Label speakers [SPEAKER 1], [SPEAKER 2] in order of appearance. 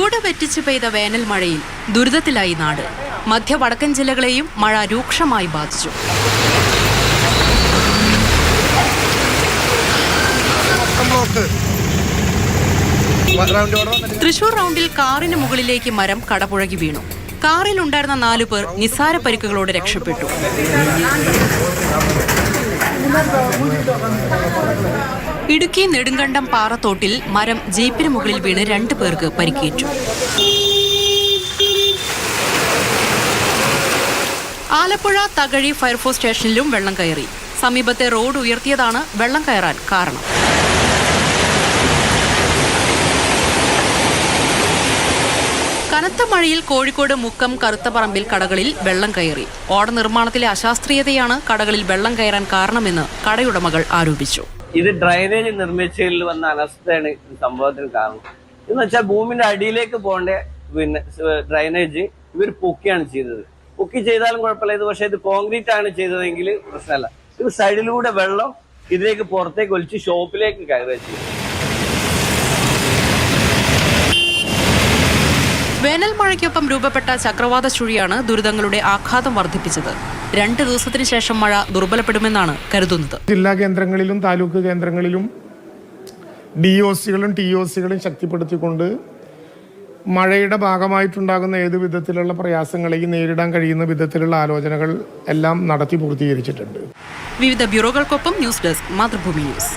[SPEAKER 1] ചൂട് വെറ്റിച്ചു പെയ്ത വേനൽ മഴയിൽ ദുരിതത്തിലായി നാട്. മധ്യ വടക്കൻ ജില്ലകളെയും മഴ രൂക്ഷമായി ബാധിച്ചു. തൃശൂർ റൗണ്ടിൽ കാറിന് മുകളിലേക്ക് മരം കടപുഴകി വീണു. കാറിൽ ഉണ്ടായിരുന്ന 4 പേർ നിസ്സാര പരിക്കുകളോടെ രക്ഷപ്പെട്ടു. ഇടുക്കി നെടുങ്കണ്ടം പാറത്തോട്ടിൽ മരം ജീപ്പിന് മുകളിൽ വീണ് 2 പേർക്ക് പരിക്കേറ്റു. ആലപ്പുഴ തകഴി ഫയർഫോഴ്സ് സ്റ്റേഷനിലും വെള്ളം കയറി. സമീപത്തെ റോഡ് ഉയർത്തിയതാണ് വെള്ളം കയറാൻ കാരണം. കനത്ത മഴയിൽ കോഴിക്കോട് മുക്കം കറുത്തപറമ്പിൽ കടകളിൽ വെള്ളം കയറി. ഓട നിർമ്മാണത്തിലെ അശാസ്ത്രീയതയാണ് കടകളിൽ വെള്ളം കയറാൻ കാരണമെന്ന് കടയുടമകൾ ആരോപിച്ചു.
[SPEAKER 2] ഇത് ഡ്രൈനേജ് നിർമ്മിച്ചതിൽ വന്ന അനസ്ഥയാണ് സംഭവത്തിന് കാരണം. എന്ന് വെച്ചാൽ ഭൂമിന്റെ അടിയിലേക്ക് പോകേണ്ട ഡ്രൈനേജ് ഇവർ പൊക്കിയാണ് ചെയ്തത്. പൊക്കി ചെയ്താലും കുഴപ്പമില്ല. ഇത് പക്ഷേ ഇത് കോൺക്രീറ്റ് ആണ് ചെയ്തതെങ്കിൽ പ്രശ്നമല്ല. ഇത് സൈഡിലൂടെ വെള്ളം ഇതിലേക്ക് പുറത്തേക്ക് ഒലിച്ച് ഷോപ്പിലേക്ക് കയറുക ചെയ്യും.
[SPEAKER 1] വേനൽ മഴയ്ക്കൊപ്പം രൂപപ്പെട്ട ചക്രവാത ചുഴിയാണ് ദുരിതങ്ങളുടെ ആഘാതം വർദ്ധിപ്പിച്ചത്. 2 ദിവസത്തിന് ശേഷം മഴ ദുർബലപ്പെടുമെന്നാണ് കരുതുന്നത്.
[SPEAKER 3] ജില്ലാ കേന്ദ്രങ്ങളിലും താലൂക്ക് കേന്ദ്രങ്ങളിലും DOCകളും TOCകളും ശക്തിപ്പെടുത്തിക്കൊണ്ട് മഴയുടെ ഭാഗമായിട്ടുണ്ടാകുന്ന ഏത് വിധത്തിലുള്ള പ്രയാസങ്ങളെയും നേരിടാൻ കഴിയുന്ന വിധത്തിലുള്ള ആലോചനകൾ എല്ലാം നടത്തി പൂർത്തീകരിച്ചിട്ടുണ്ട്.
[SPEAKER 1] വിവിധ ബ്യൂറോകൾക്കൊപ്പം ന്യൂസ് ഡെസ്ക് മാതൃഭൂമി ന്യൂസ്.